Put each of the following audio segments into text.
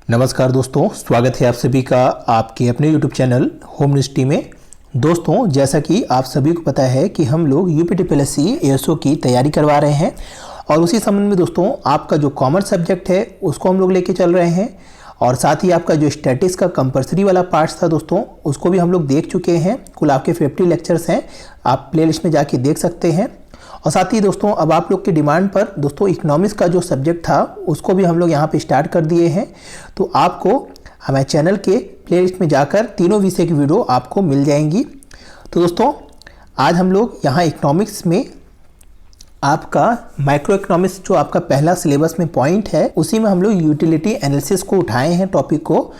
नमस्कार दोस्तों, स्वागत है आप सभी का आपके अपने YouTube चैनल होम मिनिस्ट्री में। दोस्तों, जैसा कि आप सभी को पता है कि हम लोग UPTPLSC ASO की तैयारी करवा रहे हैं और उसी संबंध में दोस्तों आपका जो कॉमर्स सब्जेक्ट है उसको हम लोग लेके चल रहे हैं और साथ ही आपका जो स्टैटिक्स का कंपलसरी वाला पार्ट्स था दोस्तों उसको भी हम लोग देख चुके हैं। कुल आपके 50 लेक्चर्स हैं, आप प्लेलिस्ट में जाके देख सकते हैं। और साथ ही दोस्तों अब आप लोग की डिमांड पर दोस्तों इकोनॉमिक्स का जो सब्जेक्ट था उसको भी हम लोग यहाँ पे स्टार्ट कर दिए हैं। तो आपको हमारे चैनल के प्लेलिस्ट में जाकर तीनों विषय की वीडियो आपको मिल जाएंगी। तो दोस्तों आज हम लोग यहाँ इकोनॉमिक्स में आपका माइक्रो इकोनॉमिक्स जो आपका पहला सिलेबस में पॉइंट है उसी में हम लोग यूटिलिटी एनालिसिस को उठाए हैं टॉपिक को।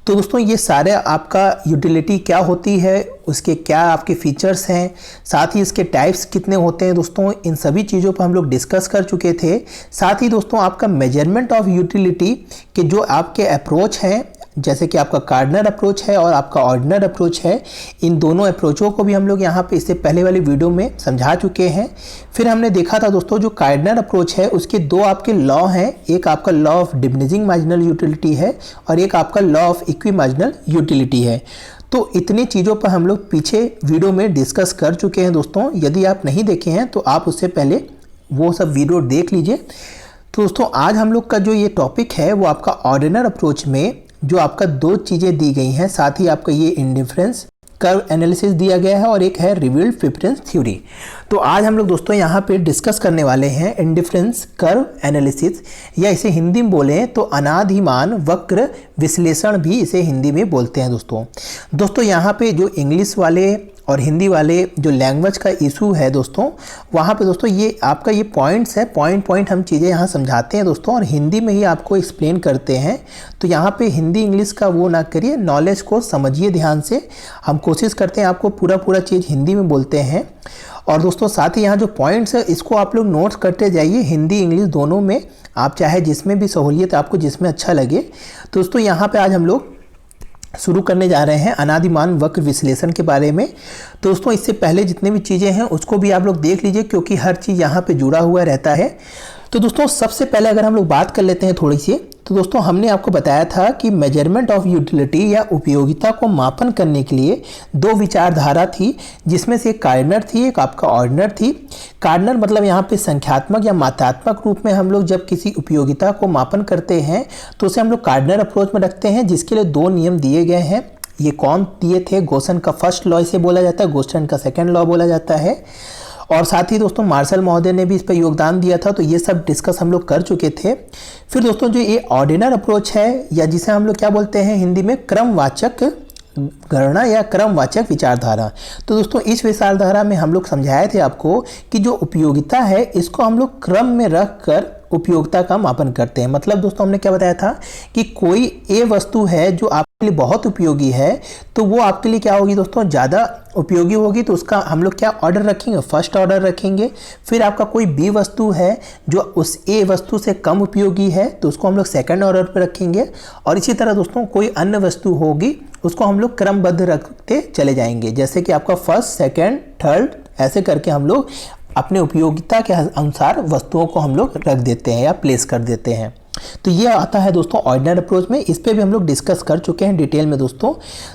तो दोस्तों ये सारे आपका यूटिलिटी क्या होती है, उसके क्या आपके फीचर्स हैं, साथ ही इसके टाइप्स कितने होते हैं दोस्तों, इन सभी चीज़ों पर हम लोग डिस्कस कर चुके थे। साथ ही दोस्तों आपका मेजरमेंट ऑफ यूटिलिटी के जो आपके अप्रोच हैं, जैसे कि आपका कार्डिनल अप्रोच है और आपका ऑर्डिनल अप्रोच है, इन दोनों अप्रोचों को भी हम लोग यहाँ पे इससे पहले वाली वीडियो में समझा चुके हैं। फिर हमने देखा था दोस्तों जो कार्डिनल अप्रोच है उसके दो आपके लॉ हैं, एक आपका law of diminishing marginal utility है और एक आपका law of equi marginal utility है। तो इतनी चीज़ों पर हम लोग पीछे वीडियो में डिस्कस कर चुके हैं दोस्तों। यदि आप नहीं देखे हैं तो आप उससे पहले वो सब वीडियो देख लीजिए। तो दोस्तों आज हम लोग का जो ये टॉपिक है वो आपका ऑर्डिनल अप्रोच में जो आपका दो चीज़ें दी गई हैं, साथ ही आपका ये इंडिफरेंस कर्व एनालिसिस दिया गया है और एक है रिवील्ड प्रेफरेंस थ्योरी। तो आज हम लोग दोस्तों यहाँ पे डिस्कस करने वाले हैं इंडिफरेंस कर्व एनालिसिस, या इसे हिंदी में बोलें तो अनाधिमान वक्र विश्लेषण भी इसे हिंदी में बोलते हैं दोस्तों यहाँ पे जो इंग्लिश वाले और हिंदी वाले जो लैंग्वेज का इशू है दोस्तों, वहाँ पे दोस्तों ये आपका ये पॉइंट्स है, पॉइंट हम चीज़ें यहाँ समझाते हैं दोस्तों और हिंदी में ही आपको एक्सप्लेन करते हैं। तो यहाँ पे हिंदी इंग्लिश का वो ना करिए, नॉलेज को समझिए ध्यान से। हम कोशिश करते हैं आपको पूरा चीज़ हिंदी में बोलते हैं। और दोस्तों साथ ही यहाँ जो पॉइंट्स है इसको आप लोग नोट्स करते जाइए, हिंदी इंग्लिश दोनों में, आप चाहे जिसमें भी सहूलियत आपको जिसमें अच्छा लगे। तो दोस्तों यहाँ पर आज हम लोग शुरू करने जा रहे हैं अनादिमान वक्र विश्लेषण के बारे में। तो दोस्तों इससे पहले जितने भी चीज़ें हैं उसको भी आप लोग देख लीजिए क्योंकि हर चीज़ यहाँ पे जुड़ा हुआ रहता है। तो दोस्तों सबसे पहले अगर हम लोग बात कर लेते हैं थोड़ी सी, तो दोस्तों हमने आपको बताया था कि मेजरमेंट ऑफ यूटिलिटी या उपयोगिता को मापन करने के लिए दो विचारधारा थी, जिसमें से एक कार्डिनल थी, एक आपका ऑर्डिनल थी। कार्डिनल मतलब यहाँ पे संख्यात्मक या मात्रात्मक रूप में हम लोग जब किसी उपयोगिता को मापन करते हैं तो उसे हम लोग कार्डिनल अप्रोच में रखते हैं, जिसके लिए दो नियम दिए गए हैं। ये कौन दिए थे? गोसन का फर्स्ट लॉ इसे बोला जाता है, गोस्टन का सेकेंड लॉ बोला जाता है। और साथ ही दोस्तों मार्शल महोदय ने भी इस पर योगदान दिया था। तो ये सब डिस्कस हम लोग कर चुके थे। फिर दोस्तों जो ये ऑर्डिनल अप्रोच है, या जिसे हम लोग क्या बोलते हैं हिंदी में क्रमवाचक गणना या क्रमवाचक विचारधारा। तो दोस्तों इस विचारधारा में हम लोग समझाए थे आपको कि जो उपयोगिता है इसको हम लोग क्रम में रख कर उपयोगिता का मापन करते हैं। मतलब दोस्तों हमने क्या बताया था कि कोई ए वस्तु है जो आपके लिए बहुत उपयोगी है, तो वो आपके लिए क्या होगी दोस्तों, ज़्यादा उपयोगी होगी। तो उसका हम लोग क्या ऑर्डर रखेंगे? फर्स्ट ऑर्डर रखेंगे। फिर आपका कोई बी वस्तु है जो उस ए वस्तु से कम उपयोगी है, तो उसको हम लोग सेकंड ऑर्डर पर रखेंगे। और इसी तरह दोस्तों कोई अन्य वस्तु होगी उसको हम लोग क्रमबद्ध रखते चले जाएंगे, जैसे कि आपका फर्स्ट, सेकेंड, थर्ड, ऐसे करके हम लोग अपने उपयोगिता के अनुसार वस्तुओं को हम लोग रख देते हैं या प्लेस कर देते हैं। तो ये आता है दोस्तों ऑर्डिनल अप्रोच में। इस पे भी हम लोग डिस्कस कर चुके हैं डिटेल में दोस्तों।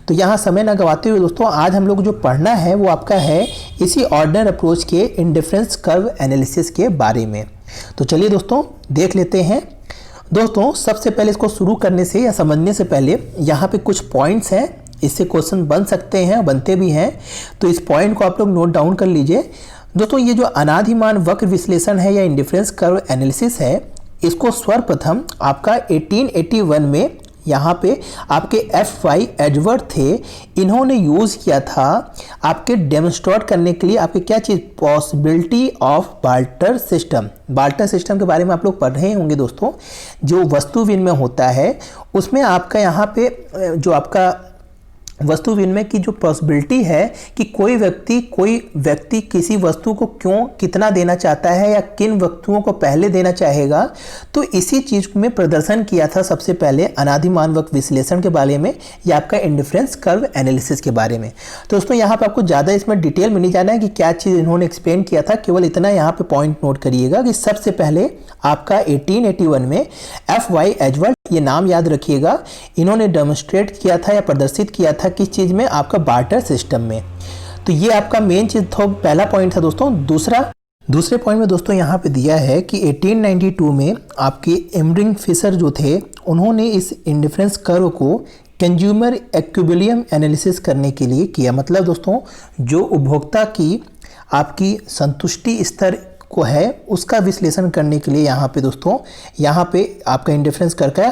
तो यहाँ समय ना गवाते हुए दोस्तों आज हम लोग जो पढ़ना है वो आपका है इसी ऑर्डिनल अप्रोच के इंडिफरेंस कर्व एनालिसिस के बारे में। तो चलिए दोस्तों देख लेते हैं। दोस्तों सबसे पहले इसको शुरू करने से या समझने से पहले यहाँ पे कुछ पॉइंट्स हैं, इससे क्वेश्चन बन सकते हैं, बनते भी हैं। तो इस पॉइंट को आप लोग नोट डाउन कर लीजिए। दोस्तों ये जो अनादिमान वक्र विश्लेषण है या इंडिफरेंस कर्व एनालिसिस है, इसको सर्वप्रथम आपका 1881 में यहाँ पे आपके FY एडवर्ड थे, इन्होंने यूज़ किया था आपके डेमोन्स्ट्रेट करने के लिए। आपके क्या चीज़? Possibility of barter system. Barter system के बारे में आप लोग पढ़ रहे होंगे दोस्तों। जो वस्तु विनिमय होता है उसमें आपका यहाँ पे जो आपका वस्तु विनिमय की जो पॉसिबिलिटी है कि कोई व्यक्ति किसी वस्तु को क्यों कितना देना चाहता है या किन वस्तुओं को पहले देना चाहेगा, तो इसी चीज़ में प्रदर्शन किया था सबसे पहले अनादिमान वक्र विश्लेषण के बारे में या आपका इंडिफरेंस कर्व एनालिसिस के बारे में। तो दोस्तों यहाँ पे आपको ज़्यादा इसमें डिटेल में नहीं जाना है कि क्या चीज़ इन्होंने एक्सप्लेन किया था, केवल इतना यहाँ पे पॉइंट नोट करिएगा कि सबसे पहले आपका 1881 में FY एडवर्ड ये नाम याद रखिएगा, इन्होंने डेमोन्स्ट्रेट किया था या प्रदर्शित किया था किस चीज़ में, आपका बार्टर सिस्टम में। तो ये आपका मेन चीज़ था, पहला पॉइंट था दोस्तों। दूसरे पॉइंट में दोस्तों यहाँ पे दिया है कि 1892 में आपके एमरिंग फिशर जो थे, उन्होंने इस इंडिफरेंस कर्व को कंज्यूमर इक्विलिब्रियम एनालिसिस करने के लिए किया। मतलब दोस्तों जो उपभोक्ता की आपकी संतुष्टि स्तर को है उसका विश्लेषण करने के लिए यहाँ पे दोस्तों, यहाँ पे आपका इंडिफरेंस कर्व का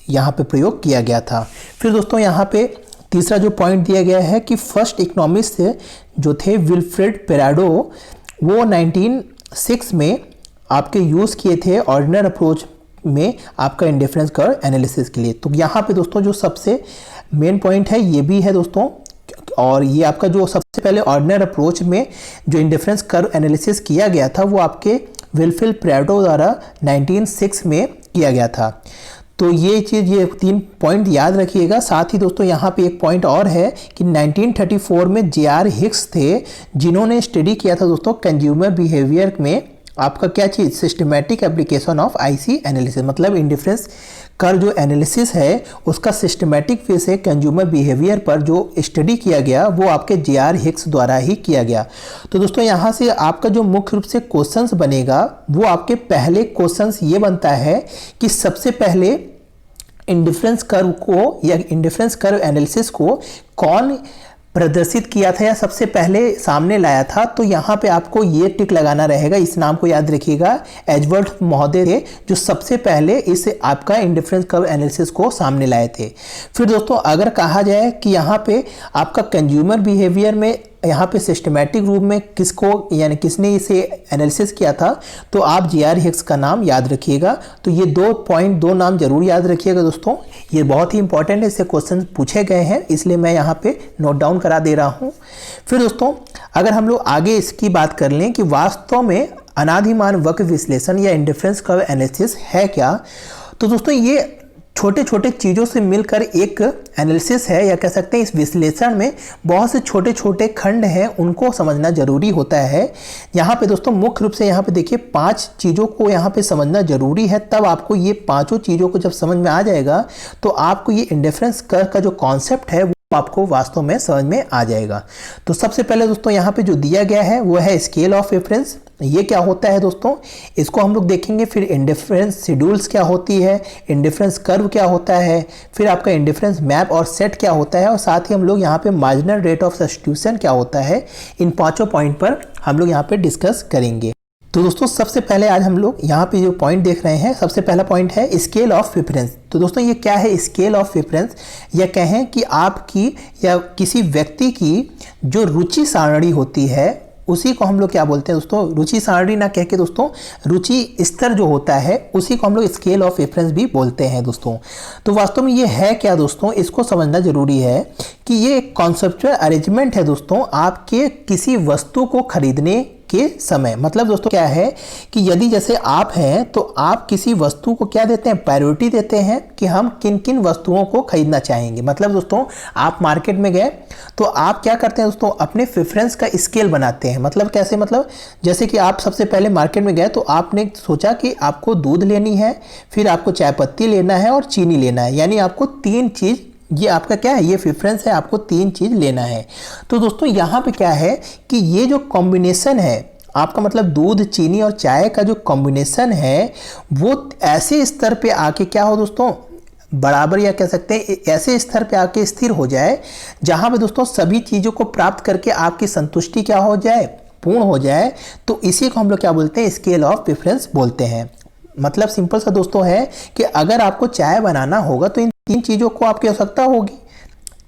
यहाँ पे प्रयोग किया गया था। फिर दोस्तों यहाँ पे तीसरा जो पॉइंट दिया गया है कि फर्स्ट इकोनॉमिस्ट जो थे विल्फ्रेड पेराडो, वो 1906 में आपके यूज़ किए थे ऑर्डिनल अप्रोच में आपका इंडिफरेंस कर्व एनालिसिस के लिए। तो यहाँ पे दोस्तों जो सबसे मेन पॉइंट है ये भी है दोस्तों, और ये आपका जो सबसे पहले ऑर्डिनल अप्रोच में जो इंडिफरेंस कर्व एनालिसिस किया गया था वो आपके विल्फ्रेड पेराडो द्वारा 1906 में किया गया था। तो ये चीज़, ये 3 पॉइंट याद रखिएगा। साथ ही दोस्तों यहाँ पे एक पॉइंट और है कि 1934 में J.R. हिक्स थे, जिन्होंने स्टडी किया था दोस्तों कंज्यूमर बिहेवियर में आपका क्या चीज़, systematic application of IC analysis. मतलब इंडिफरेंस कर्व जो एनालिसिस है उसका सिस्टमैटिक वे से कंज्यूमर बिहेवियर पर जो स्टडी किया गया वो आपके J.R. हिक्स द्वारा ही किया गया। तो दोस्तों यहाँ से आपका जो मुख्य रूप से क्वेश्चंस बनेगा वो आपके पहले क्वेश्चंस ये बनता है कि सबसे पहले इंडिफरेंस कर्व को या इंडिफरेंस कर्व एनालिसिस को कौन प्रदर्शित किया था या सबसे पहले सामने लाया था। तो यहाँ पे आपको ये टिक लगाना रहेगा, इस नाम को याद रखिएगा, एजवर्थ महोदय थे जो सबसे पहले इस आपका इंडिफरेंस कर्व एनालिसिस को सामने लाए थे। फिर दोस्तों अगर कहा जाए कि यहाँ पे आपका कंज्यूमर बिहेवियर में यहाँ पे सिस्टमैटिक रूप में किसको यानी किसने इसे एनालिसिस किया था, तो आप J.R. हिक्स का नाम याद रखिएगा। तो ये 2 नाम जरूर याद रखिएगा दोस्तों, ये बहुत ही इंपॉर्टेंट है, इससे क्वेश्चन पूछे गए हैं इसलिए मैं यहाँ पे नोट डाउन करा दे रहा हूँ। फिर दोस्तों अगर हम लोग आगे इसकी बात कर लें कि वास्तव में अनादिमान वक्र विश्लेषण या इंडिफरेंस कर्व एनालिसिस है क्या, तो दोस्तों ये छोटे छोटे चीज़ों से मिलकर एक एनालिसिस है, या कह सकते हैं इस विश्लेषण में बहुत से छोटे छोटे खंड हैं, उनको समझना जरूरी होता है। यहाँ पे दोस्तों मुख्य रूप से यहाँ पे देखिए 5 चीज़ों को यहाँ पे समझना जरूरी है, तब आपको ये 5 चीज़ों को जब समझ में आ जाएगा तो आपको ये इंडिफरेंस कर्व का जो कॉन्सेप्ट है आपको वास्तव में समझ में आ जाएगा। तो सबसे पहले दोस्तों यहाँ पे जो दिया गया है वो है स्केल ऑफ रेफरेंस। ये क्या होता है दोस्तों, इसको हम लोग देखेंगे। फिर इंडिफरेंस शेड्यूल्स क्या होती है, इंडिफरेंस कर्व क्या होता है, फिर आपका इंडिफरेंस मैप और सेट क्या होता है, और साथ ही हम लोग यहाँ पे मार्जिनल रेट ऑफ सब्स्टिट्यूशन क्या होता है। इन 5 पॉइंट पर हम लोग यहाँ पे डिस्कस करेंगे। तो दोस्तों सबसे पहले आज हम लोग यहाँ पे जो पॉइंट देख रहे हैं, सबसे पहला पॉइंट है स्केल ऑफ रेफरेंस। तो दोस्तों ये क्या है स्केल ऑफ रेफरेंस, या कहें कि आपकी या किसी व्यक्ति की जो रुचि सारणी होती है उसी को हम लोग क्या बोलते हैं दोस्तों, रुचि सारणी ना कह के दोस्तों रुचि स्तर जो होता है उसी को हम लोग स्केल ऑफ रेफरेंस भी बोलते हैं दोस्तों। तो वास्तव में ये है क्या दोस्तों, इसको समझना जरूरी है कि ये एक कॉन्सेप्चुअल अरेंजमेंट है दोस्तों आपके किसी वस्तु को खरीदने के समय। मतलब दोस्तों क्या है कि यदि जैसे आप हैं तो आप किसी वस्तु को क्या देते हैं, प्रायोरिटी देते हैं कि हम किन किन वस्तुओं को खरीदना चाहेंगे। मतलब दोस्तों आप मार्केट में गए तो आप क्या करते हैं दोस्तों, अपने प्रेफरेंस का स्केल बनाते हैं। मतलब कैसे, मतलब जैसे कि आप सबसे पहले मार्केट में गए तो आपने सोचा कि आपको दूध लेनी है, फिर आपको चाय पत्ती लेना है और चीनी लेना है, यानी आपको 3 चीज़, ये आपका क्या है, ये प्रेफरेंस है, आपको 3 चीज़ लेना है। तो दोस्तों यहाँ पे क्या है कि ये जो कॉम्बिनेशन है आपका, मतलब दूध चीनी और चाय का जो कॉम्बिनेशन है वो ऐसे स्तर पे आके क्या हो दोस्तों, बराबर या कह सकते हैं ऐसे स्तर पे आके स्थिर हो जाए जहाँ पे दोस्तों सभी चीज़ों को प्राप्त करके आपकी संतुष्टि क्या हो जाए, पूर्ण हो जाए। तो इसी को हम लोग क्या बोलते हैं, स्केल ऑफ प्रेफरेंस बोलते हैं। मतलब सिंपल सा दोस्तों है कि अगर आपको चाय बनाना होगा तो इन 3 चीज़ों को आपकी आवश्यकता होगी।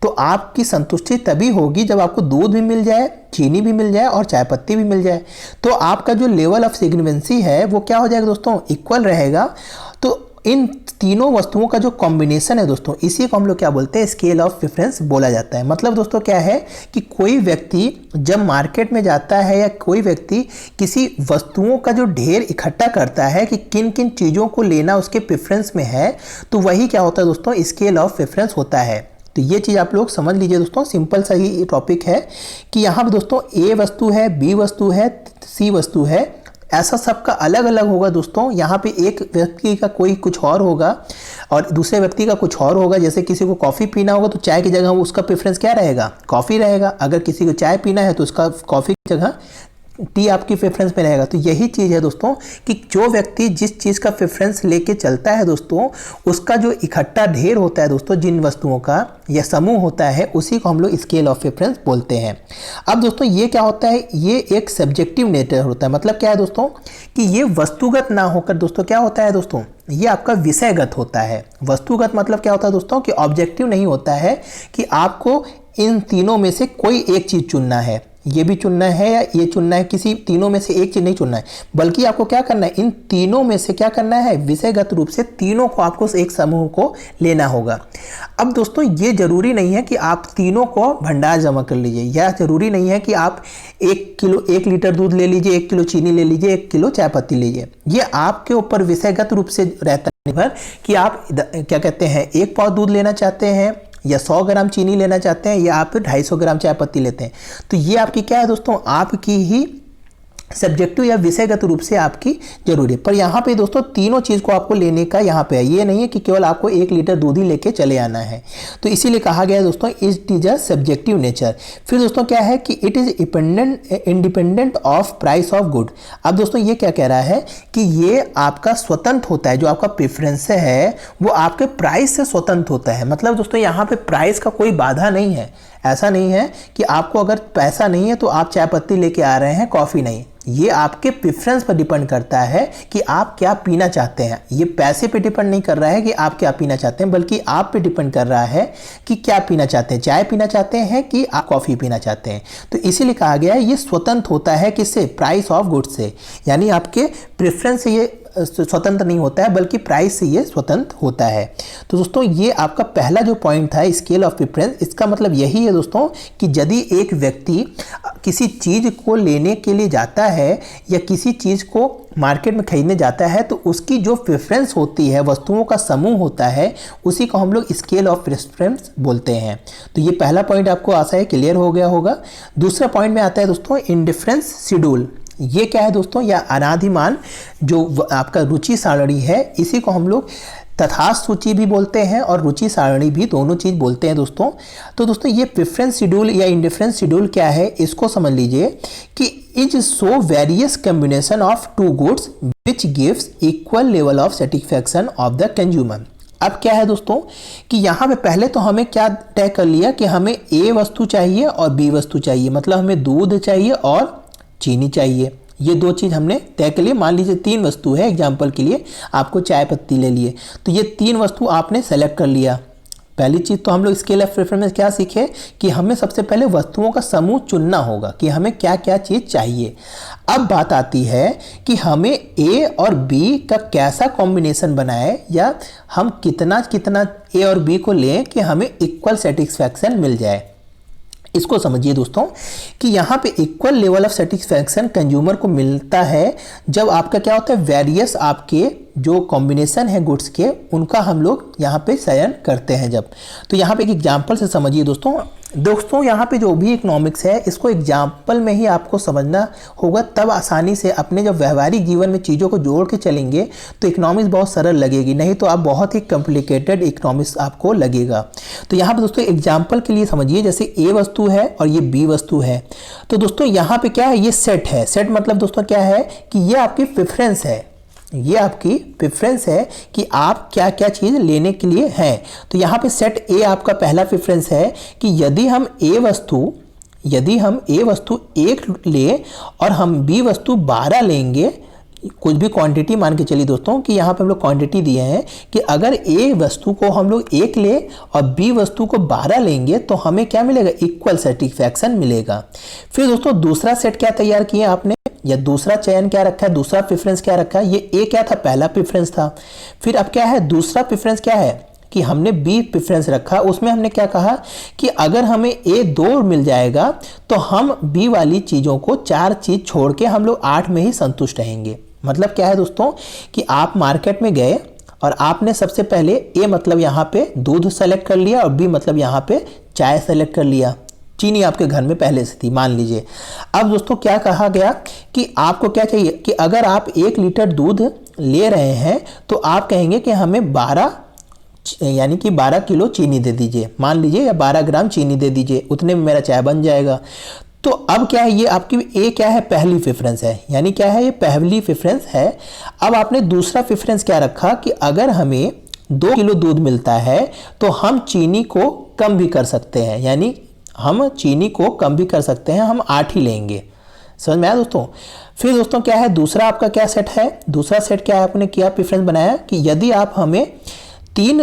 तो आपकी संतुष्टि तभी होगी जब आपको दूध भी मिल जाए, चीनी भी मिल जाए और चाय पत्ती भी मिल जाए। तो आपका जो लेवल ऑफ सिग्निफिकेंसी है वो क्या हो जाएगा दोस्तों, इक्वल रहेगा। तो इन तीनों वस्तुओं का जो कॉम्बिनेशन है दोस्तों, इसी को हम लोग क्या बोलते हैं, स्केल ऑफ प्रेफरेंस बोला जाता है। मतलब दोस्तों क्या है कि कोई व्यक्ति जब मार्केट में जाता है या कोई व्यक्ति किसी वस्तुओं का जो ढेर इकट्ठा करता है कि किन किन चीज़ों को लेना उसके प्रेफरेंस में है, तो वही क्या होता है दोस्तों, स्केल ऑफ प्रेफरेंस होता है। तो ये चीज़ आप लोग समझ लीजिए दोस्तों, सिंपल सा ही टॉपिक है कि यहाँ पे दोस्तों ए वस्तु है, बी वस्तु है, सी वस्तु है, ऐसा सबका अलग अलग होगा दोस्तों। यहाँ पे एक व्यक्ति का कोई कुछ और होगा और दूसरे व्यक्ति का कुछ और होगा। जैसे किसी को कॉफ़ी पीना होगा तो चाय की जगह उसका प्रेफरेंस क्या रहेगा, कॉफ़ी रहेगा। अगर किसी को चाय पीना है तो उसका कॉफ़ी की जगह टी आपकी प्रेफरेंस में रहेगा। तो यही चीज़ है दोस्तों कि जो व्यक्ति जिस चीज़ का प्रेफरेंस लेके चलता है दोस्तों, उसका जो इकट्ठा ढेर होता है दोस्तों, जिन वस्तुओं का या समूह होता है, उसी को हम लोग स्केल ऑफ प्रेफरेंस बोलते हैं। अब दोस्तों ये क्या होता है, ये एक सब्जेक्टिव नेचर होता है। मतलब क्या है दोस्तों कि ये वस्तुगत ना होकर दोस्तों क्या होता है दोस्तों, ये आपका विषयगत होता है। वस्तुगत मतलब क्या होता है दोस्तों कि ऑब्जेक्टिव नहीं होता है कि आपको इन तीनों में से कोई एक चीज़ चुनना है, ये भी चुनना है या ये चुनना है, किसी तीनों में से एक चीज़ नहीं चुनना है, बल्कि आपको क्या करना है, इन तीनों में से क्या करना है, विषयगत रूप से तीनों को आपको एक समूह को लेना होगा। अब दोस्तों ये जरूरी नहीं है कि आप तीनों को भंडार जमा कर लीजिए, या जरूरी नहीं है कि आप 1 लीटर दूध ले लीजिए, 1 किलो चीनी ले लीजिए, 1 किलो चाय पत्ती लीजिए। ये आपके ऊपर विषयगत रूप से रहता है निर्भर कि आप क्या कहते हैं 1 पाव दूध लेना चाहते हैं या 100 ग्राम चीनी लेना चाहते हैं या आप 250 ग्राम चाय पत्ती लेते हैं। तो ये आपकी क्या है दोस्तों, आपकी ही सब्जेक्टिव या विषयगत रूप से आपकी जरूरी है। पर यहाँ पे दोस्तों तीनों चीज़ को आपको लेने का यहाँ पे है, ये नहीं है कि केवल आपको 1 लीटर दूध ही लेके चले आना है। तो इसीलिए कहा गया है दोस्तों it is a subjective nature. फिर दोस्तों क्या है कि it is independent of price of good. अब दोस्तों ये क्या कह रहा है कि ये आपका स्वतंत्र होता है, जो आपका प्रेफरेंस है वो आपके प्राइस से स्वतंत्र होता है। मतलब दोस्तों यहाँ पे प्राइस का कोई बाधा नहीं है। ऐसा नहीं है कि आपको अगर पैसा नहीं है तो आप चाय पत्ती लेके आ रहे हैं, कॉफ़ी नहीं। ये आपके प्रेफरेंस पर डिपेंड करता है कि आप क्या पीना चाहते हैं। ये पैसे पे डिपेंड नहीं कर रहा है कि आप क्या पीना चाहते हैं, बल्कि आप पे डिपेंड कर रहा है कि क्या पीना चाहते हैं, चाय पीना चाहते हैं कि आप कॉफ़ी पीना चाहते हैं। तो इसीलिए कहा गया है ये स्वतंत्र होता है किससे, प्राइस ऑफ गुड्स से। यानी आपके प्रेफरेंस से ये स्वतंत्र नहीं होता है, बल्कि प्राइस से ये स्वतंत्र होता है। तो दोस्तों ये आपका पहला जो पॉइंट था स्केल ऑफ प्रेफरेंस, इसका मतलब यही है दोस्तों कि यदि एक व्यक्ति किसी चीज़ को लेने के लिए जाता है या किसी चीज़ को मार्केट में खरीदने जाता है, तो उसकी जो प्रेफरेंस होती है, वस्तुओं का समूह होता है, उसी को हम लोग स्केल ऑफ प्रेफरेंस बोलते हैं। तो ये पहला पॉइंट आपको आशा है क्लियर हो गया होगा। दूसरा पॉइंट में आता है दोस्तों इंडिफरेंस शेड्यूल। ये क्या है दोस्तों, या अनादिमान जो आपका रुचि सारणी है, इसी को हम लोग तथास्थ सूची भी बोलते हैं और रुचि सारणी भी, दोनों चीज़ बोलते हैं दोस्तों। तो दोस्तों ये प्रेफरेंस शेड्यूल या इंडिफरेंस शेड्यूल क्या है, इसको समझ लीजिए कि is so various combination of 2 goods which gives equal level of satisfaction of the consumer. अब क्या है दोस्तों कि यहाँ पे पहले तो हमें क्या तय कर लिया कि हमें ए वस्तु चाहिए और बी वस्तु चाहिए। मतलब हमें दूध चाहिए और चीनी चाहिए, ये 2 चीज़ हमने तय कर लिए। मान लीजिए 3 वस्तु है, एग्जाम्पल के लिए आपको चाय पत्ती ले लिए, तो ये 3 वस्तु आपने सेलेक्ट कर लिया। पहली चीज़ तो हम लोग स्केल ऑफ प्रेफरेंस में क्या सीखे कि हमें सबसे पहले वस्तुओं का समूह चुनना होगा कि हमें क्या क्या चीज़ चाहिए। अब बात आती है कि हमें ए और बी का कैसा कॉम्बिनेशन बनाए, या हम कितना कितना ए और बी को लें कि हमें इक्वल सेटिस्फैक्शन मिल जाए। इसको समझिए दोस्तों कि यहाँ पे equal level of satisfaction consumer को मिलता है जब आपका क्या होता है, वेरियस आपके जो कॉम्बिनेशन है गुड्स के, उनका हम लोग यहाँ पे चयन करते हैं जब। तो यहाँ पे एक एग्जांपल से समझिए दोस्तों यहाँ पे जो भी इकोनॉमिक्स है, इसको एग्जाम्पल में ही आपको समझना होगा, तब आसानी से अपने जब व्यवहारिक जीवन में चीज़ों को जोड़ के चलेंगे तो इकोनॉमिक्स बहुत सरल लगेगी, नहीं तो आप बहुत ही कॉम्प्लिकेटेड इकोनॉमिक्स आपको लगेगा। तो यहाँ पे दोस्तों एग्जाम्पल के लिए समझिए, जैसे ए वस्तु है और ये बी वस्तु है। तो दोस्तों यहाँ पे क्या है, ये सेट है। सेट मतलब दोस्तों क्या है कि ये आपकी प्रेफरेंस है, ये आपकी प्रेफरेंस है कि आप क्या क्या चीज़ लेने के लिए हैं। तो यहाँ पे सेट ए आपका पहला प्रेफरेंस है कि यदि हम ए वस्तु 1 ले और हम बी वस्तु 12 लेंगे, कुछ भी क्वांटिटी मान के चलिए दोस्तों कि यहाँ पे हम लोग क्वांटिटी दिए हैं कि अगर ए वस्तु को हम लोग 1 ले और बी वस्तु को 12 लेंगे तो हमें क्या मिलेगा, इक्वल सेटिस्फैक्शन मिलेगा। फिर दोस्तों दूसरा सेट क्या तैयार किया आपने, या दूसरा चयन क्या रखा है, दूसरा प्रेफरेंस क्या रखा है। ये ए क्या था, पहला प्रेफरेंस था। फिर अब क्या है, दूसरा प्रेफरेंस क्या है कि हमने बी प्रेफरेंस रखा। उसमें हमने क्या कहा कि अगर हमें ए 2 मिल जाएगा तो हम बी वाली चीज़ों को 4 चीज़ छोड़ के हम लोग 8 में ही संतुष्ट रहेंगे। मतलब क्या है दोस्तों कि आप मार्केट में गए और आपने सबसे पहले ए मतलब यहाँ पे दूध सेलेक्ट कर लिया और बी मतलब यहाँ पे चाय सेलेक्ट कर लिया। चीनी आपके घर में पहले से थी मान लीजिए। अब दोस्तों क्या कहा गया कि आपको क्या चाहिए कि अगर आप 1 लीटर दूध ले रहे हैं तो आप कहेंगे कि हमें 12 किलो चीनी दे दीजिए, मान लीजिए, या 12 ग्राम चीनी दे दीजिए, उतने में मेरा चाय बन जाएगा। तो अब क्या है, ये आपकी ये क्या है, पहली प्रेफरेंस है, यानी क्या है, ये पहली प्रेफरेंस है। अब आपने दूसरा प्रेफरेंस क्या रखा कि अगर हमें 2 किलो दूध मिलता है तो हम चीनी को कम भी कर सकते हैं, यानी हम चीनी को कम भी कर सकते हैं, हम 8 ही लेंगे। समझ में आया दोस्तों। फिर दोस्तों क्या है, दूसरा आपका क्या सेट है, दूसरा सेट क्या है, आपने क्या प्रेफरेंस बनाया कि यदि आप हमें 3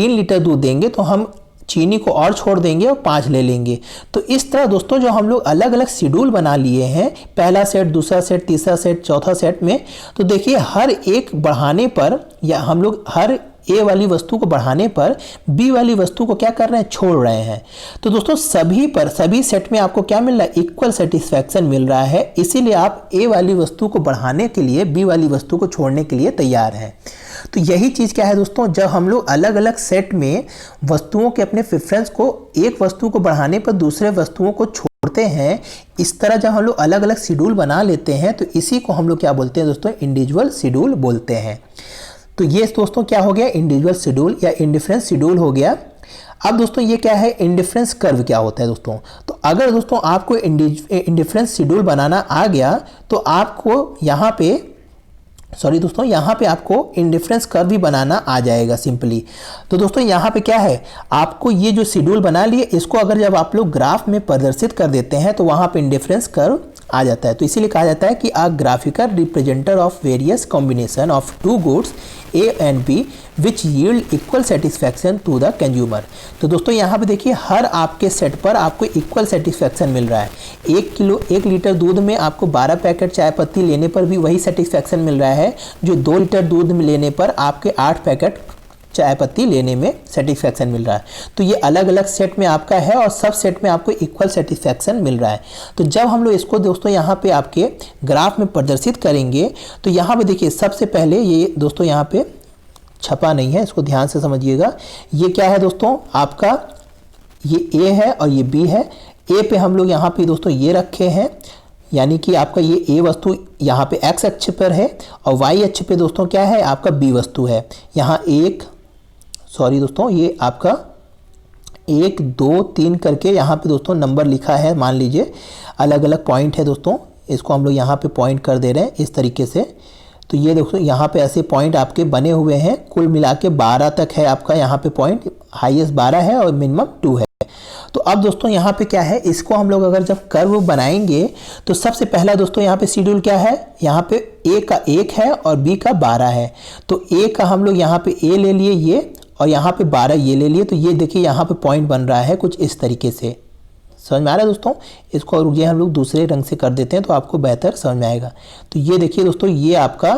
लीटर दूध देंगे तो हम चीनी को और छोड़ देंगे और 5 ले लेंगे। तो इस तरह दोस्तों जो हम लोग अलग अलग शेड्यूल बना लिए हैं, पहला सेट, दूसरा सेट, तीसरा सेट, चौथा सेट में, तो देखिए हर एक बढ़ाने पर, या हम लोग हर ए वाली वस्तु को बढ़ाने पर बी वाली वस्तु को क्या कर रहे हैं, छोड़ रहे हैं। तो दोस्तों सभी सेट में आपको क्या मिल रहा है, इक्वल सेटिस्फैक्शन मिल रहा है। इसीलिए आप ए वाली वस्तु को बढ़ाने के लिए बी वाली वस्तु को छोड़ने के लिए तैयार हैं। तो यही चीज़ क्या है दोस्तों, जब हम लोग अलग अलग सेट में वस्तुओं के अपने प्रेफरेंस को, एक वस्तु को बढ़ाने पर दूसरे वस्तुओं को छोड़ते हैं, इस तरह जब हम लोग अलग अलग शेड्यूल बना लेते हैं तो इसी को हम लोग क्या बोलते हैं दोस्तों, इंडिविजुअल शेड्यूल बोलते हैं। तो ये दोस्तों क्या हो गया, इंडिविजुअल शेड्यूल या इंडिफरेंस शेड्यूल हो गया। अब दोस्तों ये क्या है, इंडिफरेंस कर्व क्या होता है दोस्तों। तो अगर दोस्तों आपको इंडिफरेंस शेड्यूल बनाना आ गया तो आपको यहाँ पे आपको इंडिफरेंस कर्व भी बनाना आ जाएगा सिंपली। तो दोस्तों यहाँ पे क्या है, आपको ये जो शेड्यूल बना लिए, इसको अगर जब आप लोग ग्राफ में प्रदर्शित कर देते हैं तो वहाँ पे इंडिफरेंस कर्व आ जाता है। तो इसीलिए कहा जाता है कि a graphical representer of various combination of 2 goods A and B which yield equal satisfaction to the consumer. तो दोस्तों यहाँ पे देखिए हर आपके सेट पर आपको इक्वल सेटिस्फैक्शन मिल रहा है। 1 लीटर दूध में आपको 12 पैकेट चाय पत्ती लेने पर भी वही सेटिस्फैक्शन मिल रहा है जो 2 लीटर दूध में लेने पर आपके 8 पैकेट चाय पत्ती लेने में सेटिस्फैक्शन मिल रहा है। तो ये अलग अलग सेट में आपका है और सब सेट में आपको इक्वल सेटिस्फैक्शन मिल रहा है। तो जब हम लोग इसको दोस्तों यहाँ पे आपके ग्राफ में प्रदर्शित करेंगे तो यहाँ पे देखिए सबसे पहले ये दोस्तों यहाँ पे छपा नहीं है, इसको ध्यान से समझिएगा। ये क्या है दोस्तों, आपका ये ए है और ये बी है। ए पे हम लोग यहाँ पे दोस्तों ये रखे हैं, यानी कि आपका ये ए वस्तु यहाँ पे एक्स अक्ष पर है और वाई अक्ष पे दोस्तों क्या है, आपका बी वस्तु है। यहाँ दोस्तों ये आपका 1 2 3 करके यहाँ पे दोस्तों नंबर लिखा है, मान लीजिए अलग अलग पॉइंट है दोस्तों, इसको हम लोग यहाँ पे पॉइंट कर दे रहे हैं इस तरीके से। तो ये दोस्तों यहाँ पे ऐसे पॉइंट आपके बने हुए हैं, कुल मिला के 12 तक है आपका यहाँ पे पॉइंट, हाईएस्ट 12 है और मिनिमम 2 है। तो अब दोस्तों यहाँ पे क्या है, इसको हम लोग अगर जब कर्व बनाएंगे तो सबसे पहला दोस्तों यहाँ पे शेड्यूल क्या है, यहाँ पे ए का 1 है और बी का 12 है। तो ए का हम लोग यहाँ पे ए ले लिए ये, और यहाँ पे 12 ये ले लिए। तो ये देखिए यहाँ पे पॉइंट बन रहा है कुछ इस तरीके से, समझ में आ रहा है दोस्तों। इसको रुकिए हम लोग दूसरे रंग से कर देते हैं तो आपको बेहतर समझ में आएगा। तो ये देखिए दोस्तों ये आपका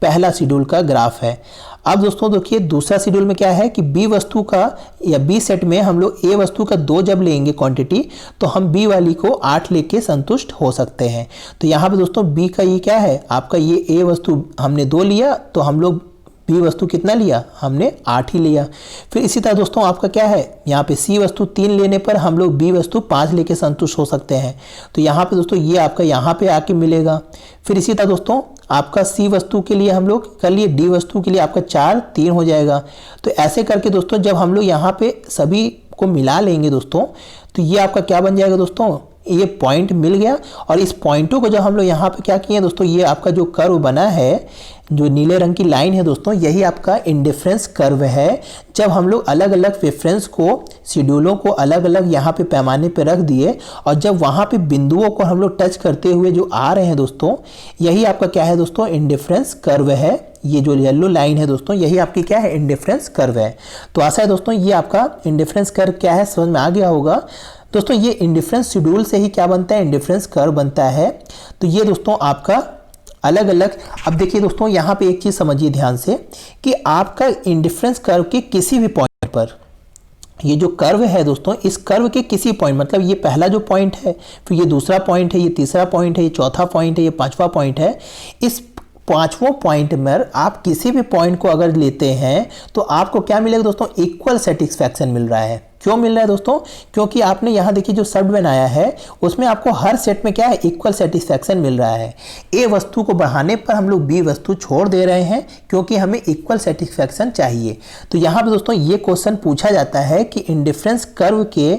पहला शेड्यूल का ग्राफ है। अब दोस्तों देखिए दूसरा शेड्यूल में क्या है कि बी वस्तु का या बी सेट में हम लोग ए वस्तु का 2 जब लेंगे क्वांटिटी तो हम बी वाली को 8 लेके संतुष्ट हो सकते हैं। तो यहाँ पे दोस्तों बी का ये क्या है, आपका ये ए वस्तु हमने 2 लिया तो हम लोग बी वस्तु कितना लिया, हमने 8 ही लिया। फिर इसी तरह दोस्तों आपका क्या है, यहाँ पे सी वस्तु 3 लेने पर हम लोग बी वस्तु 5 लेके संतुष्ट हो सकते हैं। तो यहाँ पे दोस्तों ये आपका यहाँ पे आके मिलेगा। फिर इसी तरह दोस्तों आपका सी वस्तु के लिए हम लोग कर लिए, डी वस्तु के लिए आपका 4 3 हो जाएगा। तो ऐसे करके दोस्तों जब हम लोग यहाँ पे सभी को मिला लेंगे दोस्तों तो ये आपका क्या बन जाएगा दोस्तों, ये पॉइंट मिल गया। और इस पॉइंटों को जब हम लोग यहाँ पे क्या किए दोस्तों, ये आपका जो कर्व बना है, जो नीले रंग की लाइन है दोस्तों, यही आपका इंडिफरेंस कर्व है। जब हम लोग अलग अलग प्रेफरेंस को, शेड्यूलों को अलग अलग यहाँ पे पैमाने पे रख दिए और जब वहाँ पे बिंदुओं को हम लोग टच करते हुए जो आ रहे हैं दोस्तों, यही आपका क्या है दोस्तों, इंडिफरेंस कर्व है। ये जो येलो लाइन है दोस्तों यही आपकी क्या है, इंडिफरेंस कर्व है। तो आशा है दोस्तों ये आपका इंडिफरेंस कर्व क्या है समझ में आ गया होगा। दोस्तों ये इंडिफरेंस शेड्यूल से ही क्या बनता है, इंडिफरेंस कर्व बनता है। तो ये दोस्तों आपका अलग अलग, अब देखिए दोस्तों यहाँ पे एक चीज़ समझिए ध्यान से कि आपका इंडिफरेंस कर्व के किसी भी पॉइंट पर, ये जो कर्व है दोस्तों, इस कर्व के किसी पॉइंट, मतलब ये पहला जो पॉइंट है, फिर ये दूसरा पॉइंट है, ये तीसरा पॉइंट है, ये चौथा पॉइंट है, ये 5वां पॉइंट है, इस 5वां पॉइंट में आप किसी भी पॉइंट को अगर लेते हैं तो आपको क्या मिलेगा दोस्तों, इक्वल सेटिस्फैक्शन मिल रहा है। क्यों मिल रहा है दोस्तों? क्योंकि आपने यहाँ देखिए जो शब्द बनाया है उसमें आपको हर सेट में क्या है, इक्वल सेटिस्फैक्शन मिल रहा है। ए वस्तु को बढ़ाने पर हम लोग बी वस्तु छोड़ दे रहे हैं क्योंकि हमें इक्वल सेटिस्फैक्शन चाहिए। तो यहाँ पे दोस्तों ये क्वेश्चन पूछा जाता है कि इंडिफरेंस कर्व के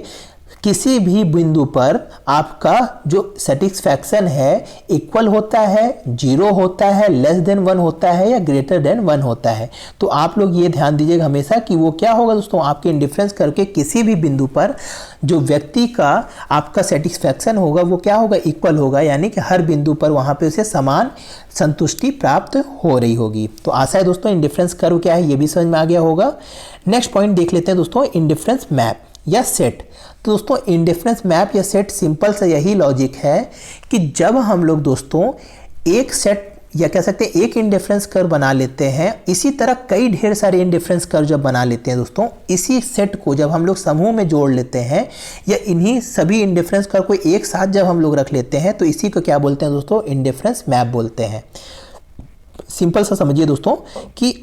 किसी भी बिंदु पर आपका जो सेटिस्फैक्शन है इक्वल होता है, 0 होता है, लेस देन 1 होता है या ग्रेटर देन 1 होता है। तो आप लोग ये ध्यान दीजिएगा हमेशा कि वो क्या होगा दोस्तों, आपके इंडिफरेंस करके किसी भी बिंदु पर जो व्यक्ति का आपका सेटिस्फैक्शन होगा वो क्या होगा, इक्वल होगा, यानी कि हर बिंदु पर वहाँ पे उसे समान संतुष्टि प्राप्त हो रही होगी। तो आशा है दोस्तों इंडिफरेंस कर्व क्या है ये भी समझ में आ गया होगा। नेक्स्ट पॉइंट देख लेते हैं दोस्तों, इंडिफरेंस मैप या सेट। तो दोस्तों इंडिफरेंस मैप या सेट सिंपल सा यही लॉजिक है कि जब हम लोग दोस्तों एक सेट या कह सकते हैं एक इंडिफरेंस कर्व बना लेते हैं, इसी तरह कई ढेर सारे इंडिफरेंस कर्व जब बना लेते हैं दोस्तों, इसी सेट को जब हम लोग समूह में जोड़ लेते हैं या इन्हीं सभी इंडिफरेंस कर्व को एक साथ जब हम लोग रख लेते हैं तो इसी को क्या बोलते हैं दोस्तों, इंडिफरेंस मैप बोलते हैं। सिंपल सा समझिए दोस्तों कि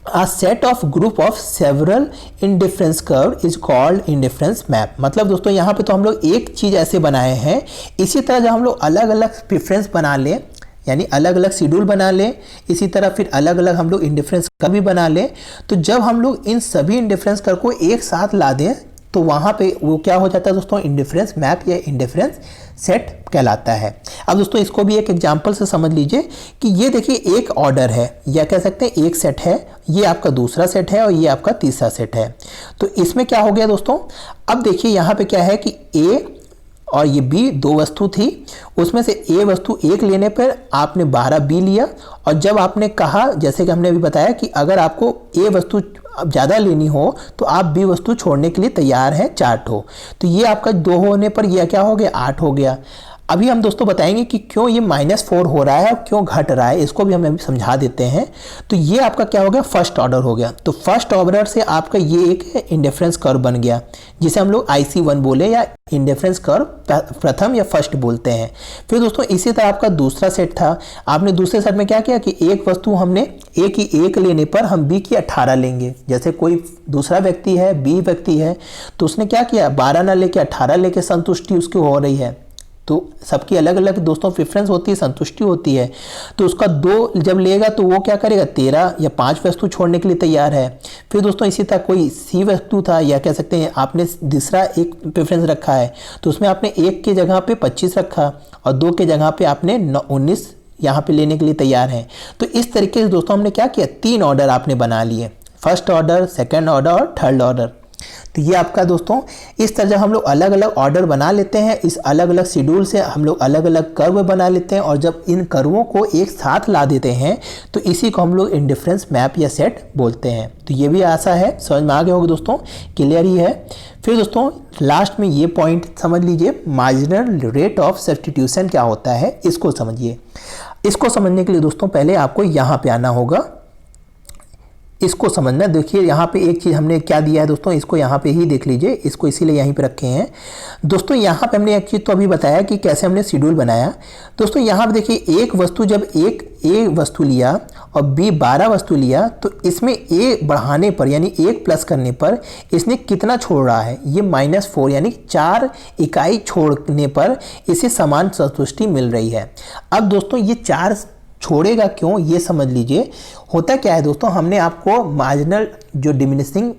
A set of group of several indifference curve is called indifference map। मतलब दोस्तों यहाँ पे तो हम लोग एक चीज़ ऐसे बनाए हैं, इसी तरह जब हम लोग अलग अलग प्रेफरेंस बना लें यानी अलग अलग शेड्यूल बना लें, इसी तरह फिर अलग अलग हम लोग इंडिफरेंस कर्व भी बना लें, तो जब हम लोग इन सभी इंडिफरेंस कर्व को एक साथ ला दें तो वहाँ पे वो क्या हो जाता है दोस्तों, इंडिफरेंस मैप या इंडिफरेंस सेट कहलाता है। अब दोस्तों इसको भी एक एग्जांपल से समझ लीजिए कि ये देखिए एक ऑर्डर है या कह सकते हैं एक सेट है, ये आपका दूसरा सेट है और ये आपका तीसरा सेट है। तो इसमें क्या हो गया दोस्तों, अब देखिए यहाँ पे क्या है कि ए और ये बी दो वस्तु थी, उसमें से ए वस्तु एक लेने पर आपने 12 बी लिया, और जब आपने कहा जैसे कि हमने अभी बताया कि अगर आपको ए वस्तु ज़्यादा लेनी हो तो आप बी वस्तु छोड़ने के लिए तैयार हैं 4 ठो, तो ये आपका 2 होने पर यह क्या हो गया, 8 हो गया। अभी हम दोस्तों बताएंगे कि क्यों ये -4 हो रहा है और क्यों घट रहा है, इसको भी हम अभी समझा देते हैं। तो ये आपका क्या हो गया, फर्स्ट ऑर्डर हो गया। तो फर्स्ट ऑर्डर से आपका ये एक इंडिफरेंस कर्व बन गया जिसे हम लोग IC1 बोले या इंडिफरेंस कर्व प्रथम या फर्स्ट बोलते हैं। फिर दोस्तों इसी तरह आपका दूसरा सेट था, आपने दूसरे सेट में क्या किया कि एक वस्तु हमने ए की 1 लेने पर हम बी की 18 लेंगे। जैसे कोई दूसरा व्यक्ति है, बी व्यक्ति है, तो उसने क्या किया, 12 ना लेके 18 लेके संतुष्टि उसकी हो रही है। तो सबकी अलग अलग दोस्तों प्रेफरेंस होती है, संतुष्टि होती है। तो उसका 2 जब लेगा तो वो क्या करेगा, 13 या 5 वस्तु छोड़ने के लिए तैयार है। फिर दोस्तों इसी तरह कोई सी वस्तु था या कह सकते हैं आपने दूसरा एक प्रेफरेंस रखा है, तो उसमें आपने 1 के जगह पे 25 रखा और 2 के जगह पे आपने 19 यहाँ पे लेने के लिए तैयार हैं। तो इस तरीके से दोस्तों हमने क्या किया, 3 ऑर्डर आपने बना लिए, फर्स्ट ऑर्डर, सेकेंड ऑर्डर और थर्ड ऑर्डर। तो ये आपका दोस्तों इस तरह जब हम लोग अलग अलग ऑर्डर बना लेते हैं, इस अलग अलग शेड्यूल से हम लोग अलग अलग कर्व बना लेते हैं, और जब इन कर्वों को एक साथ ला देते हैं तो इसी को हम लोग इंडिफरेंस मैप या सेट बोलते हैं। तो ये भी आशा है समझ में आ गए होगा दोस्तों, क्लियर ही है। फिर दोस्तों लास्ट में ये पॉइंट समझ लीजिए, मार्जिनल रेट ऑफ सब्स्टिट्यूशन क्या होता है, इसको समझिए। इसको समझने के लिए दोस्तों पहले आपको यहाँ पे आना होगा, इसको समझना। देखिए यहाँ पे एक चीज़ हमने क्या दिया है दोस्तों, इसको यहाँ पे ही देख लीजिए, इसको इसीलिए यहीं पे रखे हैं दोस्तों। यहाँ पे हमने एक चीज़ तो अभी बताया कि कैसे हमने शेड्यूल बनाया। दोस्तों यहाँ पे देखिए एक वस्तु जब एक ए वस्तु लिया और बी 12 वस्तु लिया, तो इसमें ए बढ़ाने पर यानी 1 प्लस करने पर इसने कितना छोड़ रहा है, ये -4 यानी 4 इकाई छोड़ने पर इसे समान संतुष्टि मिल रही है। अब दोस्तों ये 4 छोड़ेगा क्यों, ये समझ लीजिए। होता क्या है दोस्तों, हमने आपको मार्जिनल जो डिमिनिशिंग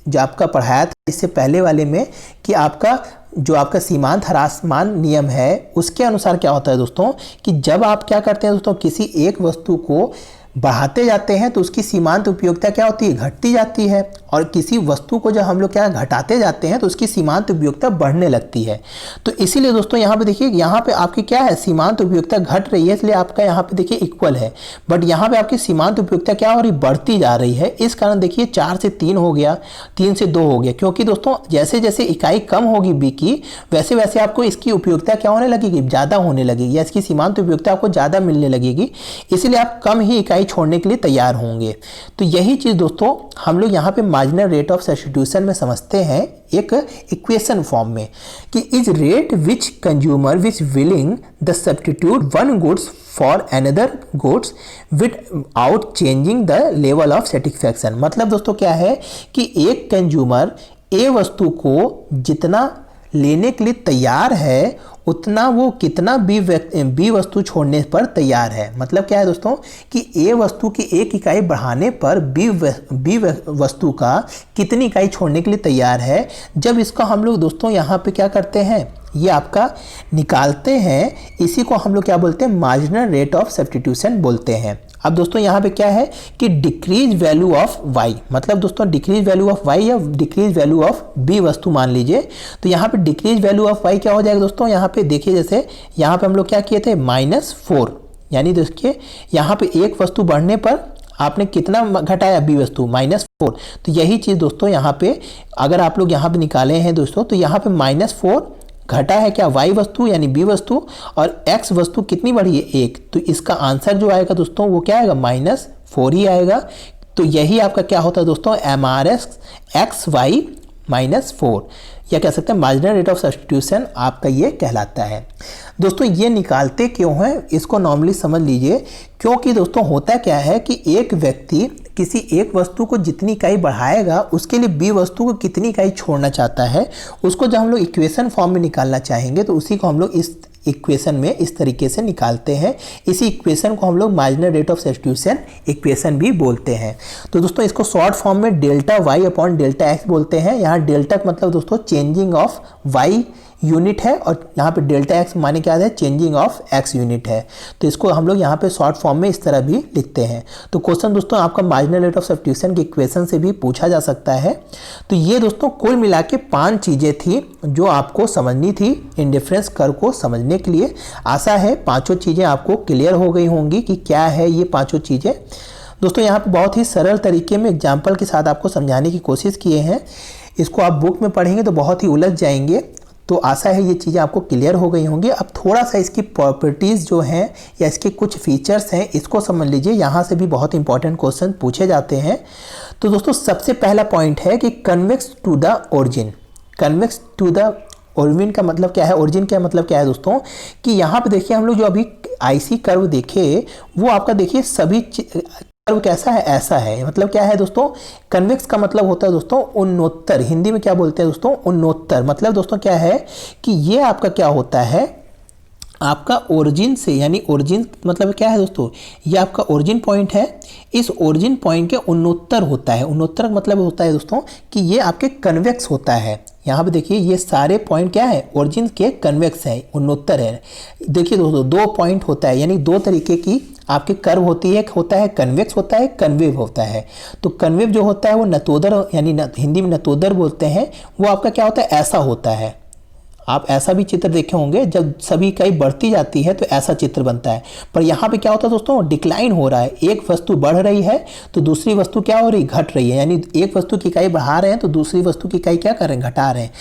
जो आपका पढ़ाया था इससे पहले वाले में कि आपका जो आपका सीमांत ह्रासमान नियम है उसके अनुसार क्या होता है दोस्तों कि जब आप क्या करते हैं दोस्तों, किसी एक वस्तु को बढ़ाते जाते हैं तो उसकी सीमांत उपयोगिता क्या होती है, घटती जाती है, और किसी वस्तु को जब हम लोग क्या घटाते जाते हैं तो उसकी सीमांत उपयोगिता बढ़ने लगती है। तो इसीलिए दोस्तों यहाँ पे देखिए, यहाँ पे आपकी क्या है, सीमांत उपयोगिता घट रही है, इसलिए आपका यहाँ पे देखिए इक्वल है, बट यहाँ पे आपकी सीमांत उपयोगिता क्या हो रही, बढ़ती जा रही है। इस कारण देखिए 4 से 3 हो गया, 3 से 2 हो गया, क्योंकि दोस्तों जैसे जैसे इकाई कम होगी बी की, वैसे वैसे आपको इसकी उपयोगिता क्या होने लगेगी, ज़्यादा होने लगेगी, या इसकी सीमांत उपयोगिता आपको ज़्यादा मिलने लगेगी, इसलिए आप कम ही इकाई छोड़ने के लिए तैयार होंगे। तो यही चीज़ दोस्तों हम लोग यहाँ पे मार्जिनल रेट ऑफ सब्स्टिट्यूशन में समझते हैं एक इक्वेशन फॉर्म में कि is rate which consumer which willing the substitute one goods for another goods without changing the level of satisfaction. मतलब दोस्तों क्या है कि एक कंज्यूमर ए वस्तु को जितना लेने के लिए तैयार है उतना वो कितना बी वस्तु छोड़ने पर तैयार है। मतलब क्या है दोस्तों कि ए वस्तु की एक इकाई बढ़ाने पर बी वस्तु का कितनी इकाई छोड़ने के लिए तैयार है। जब इसका हम लोग दोस्तों यहाँ पे क्या करते हैं, ये आपका निकालते हैं, इसी को हम लोग क्या बोलते हैं, मार्जिनल रेट ऑफ सब्स्टिट्यूशन बोलते हैं। अब दोस्तों यहाँ पे क्या है कि डिक्रीज वैल्यू ऑफ वाई, मतलब दोस्तों डिक्रीज वैल्यू ऑफ वाई या डिक्रीज वैल्यू ऑफ बी वस्तु मान लीजिए। तो यहाँ पे डिक्रीज वैल्यू ऑफ वाई क्या हो जाएगा दोस्तों, यहाँ पे देखिए जैसे यहाँ पे हम लोग क्या किए थे -4, यानी देखिए यहाँ पे एक वस्तु बढ़ने पर आपने कितना घटाया, बी वस्तु -4। तो यही चीज़ दोस्तों यहाँ पे अगर आप लोग यहाँ पे निकाले हैं दोस्तों, तो यहाँ पे -4 घटा है क्या, वाई वस्तु यानी बी वस्तु, और एक्स वस्तु कितनी बढ़ी है, 1। तो इसका आंसर जो आएगा दोस्तों वो क्या आएगा, -4 ही आएगा। तो यही आपका क्या होता है दोस्तों, MRS XY -4, या कह सकते हैं मार्जिनल रेट ऑफ सब्स्टिट्यूशन आपका ये कहलाता है। दोस्तों ये निकालते क्यों हैं, इसको नॉर्मली समझ लीजिए। क्योंकि दोस्तों होता क्या है कि एक व्यक्ति किसी एक वस्तु को जितनी इकाई बढ़ाएगा उसके लिए बी वस्तु को कितनी इकाई छोड़ना चाहता है, उसको जब हम लोग इक्वेशन फॉर्म में निकालना चाहेंगे तो उसी को हम लोग इस इक्वेशन में इस तरीके से निकालते हैं। इसी इक्वेशन को हम लोग marginal rate of substitution equation भी बोलते हैं। तो दोस्तों इसको शॉर्ट फॉर्म में delta Y upon delta X बोलते हैं। यहाँ डेल्टा का मतलब दोस्तों चेंजिंग ऑफ वाई यूनिट है, और यहाँ पे डेल्टा एक्स माने क्या है, चेंजिंग ऑफ एक्स यूनिट है। तो इसको हम लोग यहाँ पे शॉर्ट फॉर्म में इस तरह भी लिखते हैं। तो क्वेश्चन दोस्तों आपका मार्जिनल रेट ऑफ सब्स्टिट्यूशन के इक्वेशन से भी पूछा जा सकता है। तो ये दोस्तों कुल मिला के 5 चीज़ें थी जो आपको समझनी थी इंडिफरेंस कर्व को समझने के लिए। आशा है पाँचों चीज़ें आपको क्लियर हो गई होंगी कि क्या है ये पाँचों चीज़ें। दोस्तों यहाँ पे बहुत ही सरल तरीके में एग्जाम्पल के साथ आपको समझाने की कोशिश किए हैं। इसको आप बुक में पढ़ेंगे तो बहुत ही उलझ जाएंगे। तो आशा है ये चीज़ें आपको क्लियर हो गई होंगी। अब थोड़ा सा इसकी प्रॉपर्टीज़ जो हैं या इसके कुछ फीचर्स हैं इसको समझ लीजिए। यहाँ से भी बहुत इंपॉर्टेंट क्वेश्चन पूछे जाते हैं। तो दोस्तों सबसे पहला पॉइंट है कि convex to the origin. Convex to the origin का मतलब क्या है, ओरिजिन का मतलब क्या है दोस्तों कि यहाँ पे देखिए हम लोग जो अभी आईसी कर्व देखे वो आपका देखिए सभी कर्व कैसा है, ऐसा है। मतलब क्या है दोस्तों, कन्वेक्स का मतलब होता है दोस्तों उन्नोत्तर। हिंदी में क्या बोलते हैं दोस्तों, उन्नोत्तर। मतलब दोस्तों क्या है कि ये आपका क्या होता है, आपका ओरिजिन से, यानी ओरिजिन मतलब क्या है दोस्तों, ये आपका ओरिजिन पॉइंट है, इस ओरिजिन पॉइंट के उन्नोत्तर होता है। उन्नोत्तर का मतलब होता है दोस्तों कि ये आपके कन्वेक्स होता है। यहाँ पे देखिए ये सारे पॉइंट क्या है, ओरिजिन के कन्वेक्स है, उन्नोत्तर है। देखिए दोस्तों 2 पॉइंट होता है, यानी 2 तरीके की आपके कर्व होती है, एक होता है कन्वेक्स होता है, कन्वेव होता है। तो कन्वेव जो होता है वो नतोदर, यानी हिंदी में नतोदर बोलते हैं, वो आपका क्या होता है, ऐसा होता है। आप ऐसा भी चित्र देखे होंगे, जब सभी इकाई बढ़ती जाती है तो ऐसा चित्र बनता है। पर यहाँ पे क्या होता है दोस्तों, डिक्लाइन हो रहा है। एक वस्तु बढ़ रही है तो दूसरी वस्तु क्या हो रही, घट रही है। यानी एक वस्तु की इकाई बढ़ा रहे हैं तो दूसरी वस्तु की इकाई क्या कर रहे हैं, घटा रहे हैं।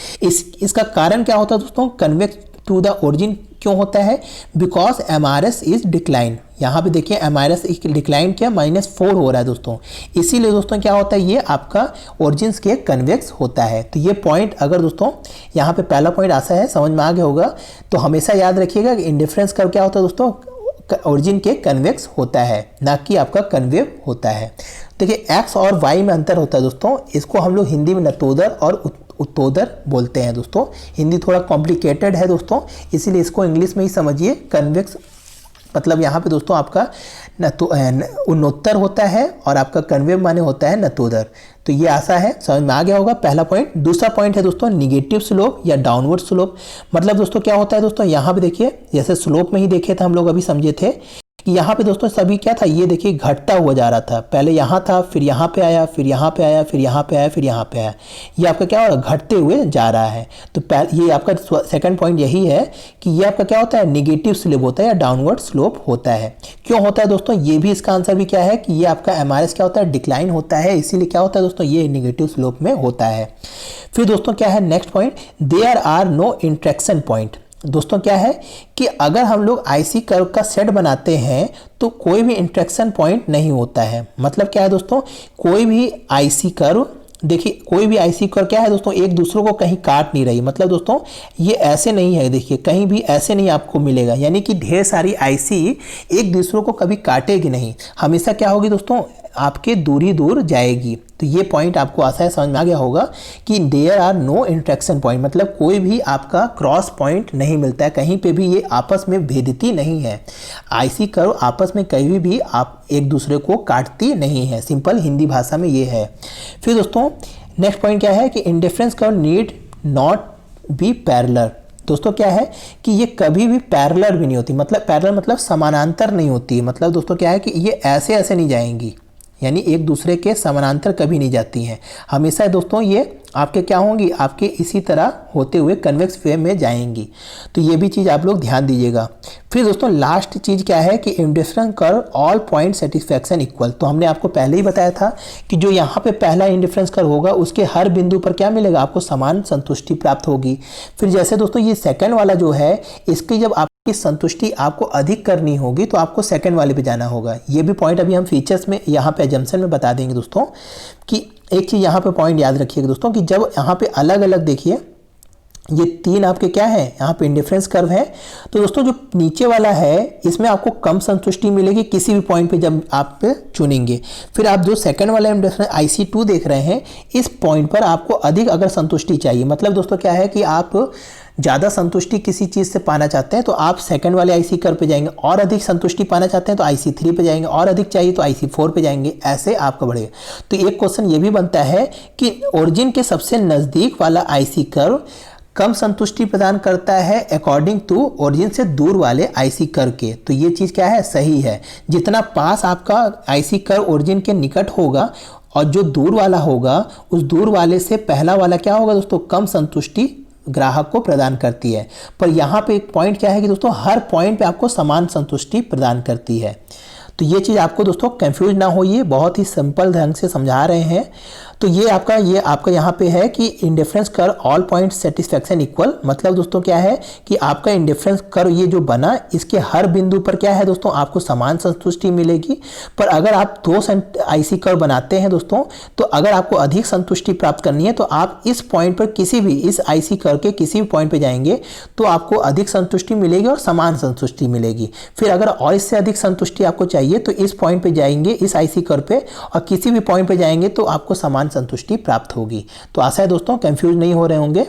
इसका कारण क्या होता है दोस्तों, कन्वेक्स टू द ओरिजिन क्यों होता है, बिकॉज MRS इज डिक्लाइन। यहाँ पे देखिए MRS डिक्लाइन क्या, -4 हो रहा है दोस्तों। इसीलिए दोस्तों क्या होता है, ये आपका ओरिजिन्स के कन्वेक्स होता है। तो ये पॉइंट अगर दोस्तों यहाँ पे पहला पॉइंट आशा है समझ में आ गया होगा। तो हमेशा याद रखिएगा कि इंडिफरेंस कर्व क्या होता है दोस्तों, ओरिजिन के कन्वेक्स होता है, ना कि आपका कन्वेव होता है। देखिए एक्स और वाई में अंतर होता है दोस्तों। इसको हम लोग हिंदी में नतोदर और उत्तोदर बोलते हैं दोस्तों। हिंदी थोड़ा कॉम्प्लिकेटेड है दोस्तों, इसीलिए इसको इंग्लिश में ही समझिए। कन्वेक्स मतलब यहाँ पे दोस्तों आपका उन्नोत्तर होता है और आपका कन्वेव माने होता है नतोदर। तो ये आशा है समझ में आ गया होगा पहला पॉइंट। दूसरा पॉइंट है दोस्तों निगेटिव स्लोप या डाउनवर्ड स्लोप। मतलब दोस्तों क्या होता है दोस्तों, यहाँ पे देखिए जैसे स्लोप में ही देखे थे हम लोग, अभी समझे थे कि यहाँ पे दोस्तों सभी क्या था, ये देखिए घटता हुआ जा रहा था। पहले यहाँ था, फिर यहाँ पे आया, फिर यहाँ पे आया, फिर यहाँ पे आया, फिर यहाँ पे आया। ये आपका क्या हो रहा है, घटते हुए जा रहा है। तो ये आपका सेकंड पॉइंट यही है कि ये आपका क्या होता है, निगेटिव स्लोप होता है या डाउनवर्ड स्लोप होता है। क्यों होता है दोस्तों, ये भी इसका आंसर भी क्या है कि ये आपका MRS क्या होता है, डिक्लाइन होता है। इसीलिए क्या होता है दोस्तों, ये निगेटिव स्लोप में होता है। फिर दोस्तों क्या है next point, there are no interaction point. दोस्तों क्या है कि अगर हम लोग आईसी कर्व का सेट बनाते हैं तो कोई भी इंट्रैक्शन पॉइंट नहीं होता है। मतलब क्या है दोस्तों, कोई भी आईसी कर्व, देखिए कोई भी आईसी कर्व क्या है दोस्तों, एक दूसरों को कहीं काट नहीं रही। मतलब दोस्तों ये ऐसे नहीं है, देखिए कहीं भी ऐसे नहीं आपको मिलेगा। यानी कि ढेर सारी आईसी एक दूसरों को कभी काटेगी नहीं, हमेशा क्या होगी दोस्तों, आपके दूरी दूर जाएगी। तो ये पॉइंट आपको आशा है समझ में आ गया होगा कि there are no interaction point, मतलब कोई भी आपका क्रॉस पॉइंट नहीं मिलता है, कहीं पे भी ये आपस में भेदती नहीं है। आईसी कर्व आपस में कहीं भी आप एक दूसरे को काटती नहीं है, सिंपल हिंदी भाषा में ये है। फिर दोस्तों नेक्स्ट पॉइंट क्या है कि indifference curve need not be parallel. दोस्तों क्या है कि ये कभी भी पैरेलल भी नहीं होती, मतलब पैरेलल मतलब समानांतर नहीं होती, मतलब दोस्तों क्या है कि ये ऐसे ऐसे नहीं जाएंगी, यानी एक दूसरे के समानांतर कभी नहीं जाती हैं। हमेशा दोस्तों ये आपके क्या होंगी, आपके इसी तरह होते हुए कन्वेक्स वे में जाएंगी। तो ये भी चीज़ आप लोग ध्यान दीजिएगा। फिर दोस्तों लास्ट चीज़ क्या है कि indifference curve all point satisfaction equal. तो हमने आपको पहले ही बताया था कि जो यहाँ पे पहला इंडिफरेंस कर्व होगा उसके हर बिंदु पर क्या मिलेगा, आपको समान संतुष्टि प्राप्त होगी। फिर जैसे दोस्तों ये सेकंड वाला जो है, इसकी जब आपकी संतुष्टि आपको अधिक करनी होगी तो आपको सेकंड वाले पे जाना होगा। ये भी पॉइंट अभी हम फीचर्स में यहाँ पे अजम्पशन में बता देंगे दोस्तों। कि एक चीज़ यहाँ पे पॉइंट याद रखिएगा दोस्तों कि जब यहाँ पे अलग अलग देखिए ये तीन आपके क्या है, यहाँ पे इंडिफरेंस कर्व है, तो दोस्तों जो नीचे वाला है इसमें आपको कम संतुष्टि मिलेगी किसी भी पॉइंट पे जब आप चुनेंगे। फिर आप जो सेकंड वाला इंडिफरेंस IC2 देख रहे हैं, इस पॉइंट पर आपको अधिक अगर संतुष्टि चाहिए, मतलब दोस्तों क्या है कि आप ज़्यादा संतुष्टि किसी चीज़ से पाना चाहते हैं तो आप सेकंड वाले IC कर्व पे जाएंगे, और अधिक संतुष्टि पाना चाहते हैं तो IC3 पे जाएंगे, और अधिक चाहिए तो IC4 पे जाएंगे, ऐसे आपका बढ़ेगा। तो एक क्वेश्चन ये भी बनता है कि ओरिजिन के सबसे नज़दीक वाला IC कर्व कम संतुष्टि प्रदान करता है अकॉर्डिंग टू ओरिजिन से दूर वाले IC कर्व के। तो ये चीज़ क्या है, सही है। जितना पास आपका IC कर्व ओरिजिन के निकट होगा और जो दूर वाला होगा उस दूर वाले से पहला वाला क्या होगा दोस्तों, कम संतुष्टि ग्राहक को प्रदान करती है। पर यहाँ पे एक पॉइंट क्या है कि दोस्तों हर पॉइंट पे आपको समान संतुष्टि प्रदान करती है। तो ये चीज़ आपको दोस्तों कंफ्यूज ना होइए, बहुत ही सिंपल ढंग से समझा रहे हैं। तो ये आपका यहाँ पे है कि indifference curve all point satisfaction equal, मतलब दोस्तों क्या है कि आपका इंडिफरेंस कर्व ये जो बना इसके हर बिंदु पर क्या है दोस्तों, आपको समान संतुष्टि मिलेगी। पर अगर आप दो IC कर्व बनाते हैं दोस्तों, तो अगर आपको अधिक संतुष्टि प्राप्त करनी है तो आप इस पॉइंट पर किसी भी इस IC कर्व के किसी भी पॉइंट पर जाएंगे तो आपको अधिक संतुष्टि मिलेगी और समान संतुष्टि मिलेगी। फिर अगर और इससे अधिक संतुष्टि आपको चाहिए तो इस पॉइंट पे जाएंगे, इस IC कर्व पे, और किसी भी पॉइंट पे जाएंगे तो आपको समान संतुष्टि प्राप्त होगी। तो आशा है दोस्तों कंफ्यूज नहीं हो रहे होंगे।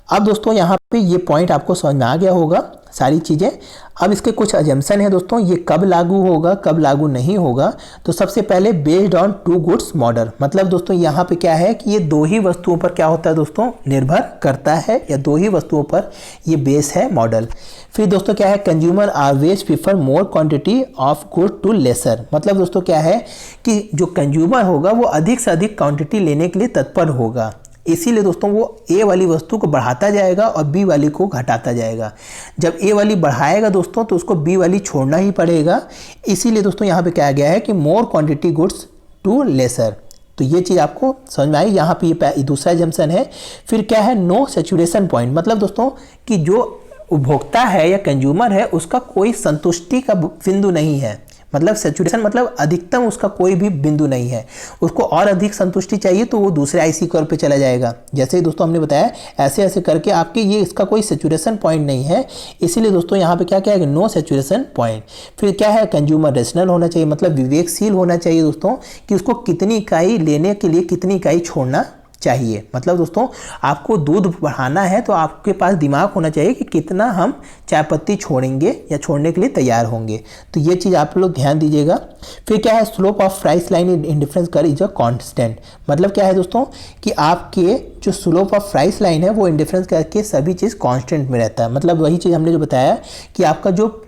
अब दोस्तों यहाँ पे ये पॉइंट आपको समझ में आ गया होगा सारी चीज़ें। अब इसके कुछ अजम्पशन है दोस्तों, ये कब लागू होगा कब लागू नहीं होगा। तो सबसे पहले based on two goods model, मतलब दोस्तों यहाँ पे क्या है कि ये दो ही वस्तुओं पर क्या होता है दोस्तों, निर्भर करता है, या दो ही वस्तुओं पर ये बेस है मॉडल। फिर दोस्तों क्या है, consumer always prefer more quantity of good to lesser, मतलब दोस्तों क्या है कि जो कंज्यूमर होगा वो अधिक से अधिक क्वांटिटी लेने के लिए तत्पर होगा, इसीलिए दोस्तों वो ए वाली वस्तु को बढ़ाता जाएगा और बी वाली को घटाता जाएगा। जब ए वाली बढ़ाएगा दोस्तों तो उसको बी वाली छोड़ना ही पड़ेगा। इसीलिए दोस्तों यहाँ पे कहा गया है कि more quantity goods to lesser. तो ये चीज़ आपको समझ में आई। यहाँ पे ये दूसरा जंक्शन है। फिर क्या है, नो सैचुरेशन पॉइंट, मतलब दोस्तों कि जो उपभोक्ता है या कंज्यूमर है उसका कोई संतुष्टि का बिंदु नहीं है, मतलब सैचुरेशन मतलब अधिकतम उसका कोई भी बिंदु नहीं है। उसको और अधिक संतुष्टि चाहिए तो वो दूसरे IC कर्व पे चला जाएगा। जैसे दोस्तों हमने बताया ऐसे ऐसे करके आपके ये इसका कोई सैचुरेशन पॉइंट नहीं है, इसीलिए दोस्तों यहाँ पे क्या क्या है, नो सैचुरेशन पॉइंट। फिर क्या है, कंज्यूमर रेशनल होना चाहिए, मतलब विवेकशील होना चाहिए दोस्तों कि उसको कितनी इकाई लेने के लिए कितनी इकाई छोड़ना चाहिए। मतलब दोस्तों आपको दूध बढ़ाना है तो आपके पास दिमाग होना चाहिए कि कितना हम चाय पत्ती छोड़ेंगे या छोड़ने के लिए तैयार होंगे। तो ये चीज़ आप लोग ध्यान दीजिएगा। फिर क्या है, slope of price line in indifference curve is a constant, मतलब क्या है दोस्तों कि आपके जो स्लोप ऑफ प्राइस लाइन है वो इंडिफरेंस कर्व के सभी चीज़ कांस्टेंट में रहता है। मतलब वही चीज़ हमने जो बताया कि आपका जो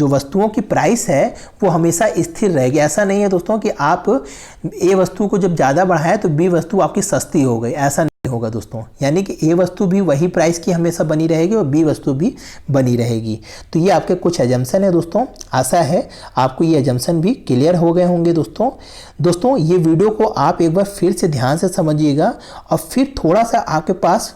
वस्तुओं की प्राइस है वो हमेशा स्थिर रहेगी। ऐसा नहीं है दोस्तों कि आप ए वस्तु को जब ज़्यादा बढ़ाएं तो बी वस्तु आपकी सस्ती हो गई, ऐसा नहीं होगा दोस्तों। यानी कि ए वस्तु भी वही प्राइस की हमेशा बनी रहेगी और बी वस्तु भी बनी रहेगी। तो ये आपके कुछ एजम्पशन है दोस्तों। आशा है आपको ये एजम्पशन भी क्लियर हो गए होंगे दोस्तों ये वीडियो को आप एक बार फिर से ध्यान से समझिएगा और फिर थोड़ा सा आपके पास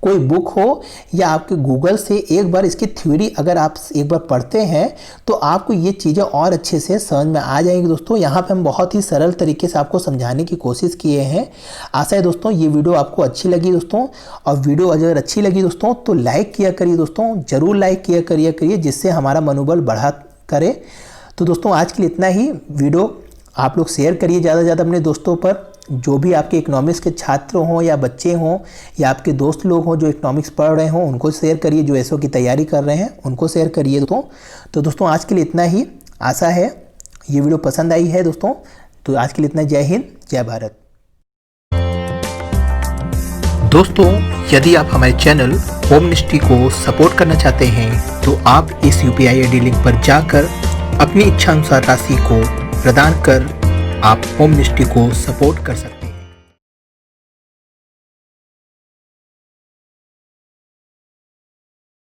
कोई बुक हो या आपके गूगल से एक बार इसकी थ्योरी अगर आप एक बार पढ़ते हैं तो आपको ये चीज़ें और अच्छे से समझ में आ जाएंगी दोस्तों। यहाँ पे हम बहुत ही सरल तरीके से आपको समझाने की कोशिश किए हैं। आशा है दोस्तों ये वीडियो आपको अच्छी लगी दोस्तों, और वीडियो अगर अच्छी लगी दोस्तों तो लाइक किया करिए दोस्तों, ज़रूर लाइक किया करिए जिससे हमारा मनोबल बढ़ा करे। तो दोस्तों आज के लिए इतना ही। वीडियो आप लोग शेयर करिए ज़्यादा से ज़्यादा अपने दोस्तों पर। जो भी आपके इकोनॉमिक्स के छात्र हों या बच्चे हों या आपके दोस्त लोग हों जो इकोनॉमिक्स पढ़ रहे हों, उनको शेयर करिए। जो एसओ की तैयारी कर रहे हैं उनको शेयर करिए दोस्तों। तो दोस्तों आज के लिए इतना ही। आशा है ये वीडियो पसंद आई है दोस्तों। तो आज के लिए इतना। जय हिंद, जय भारत। दोस्तों यदि आप हमारे चैनल होम मिनिस्ट्री को सपोर्ट करना चाहते हैं तो आप इस UPI ID लिंक पर जाकर अपनी इच्छा अनुसार राशि को प्रदान कर आप होम मिनिस्ट्री को सपोर्ट कर सकते हैं।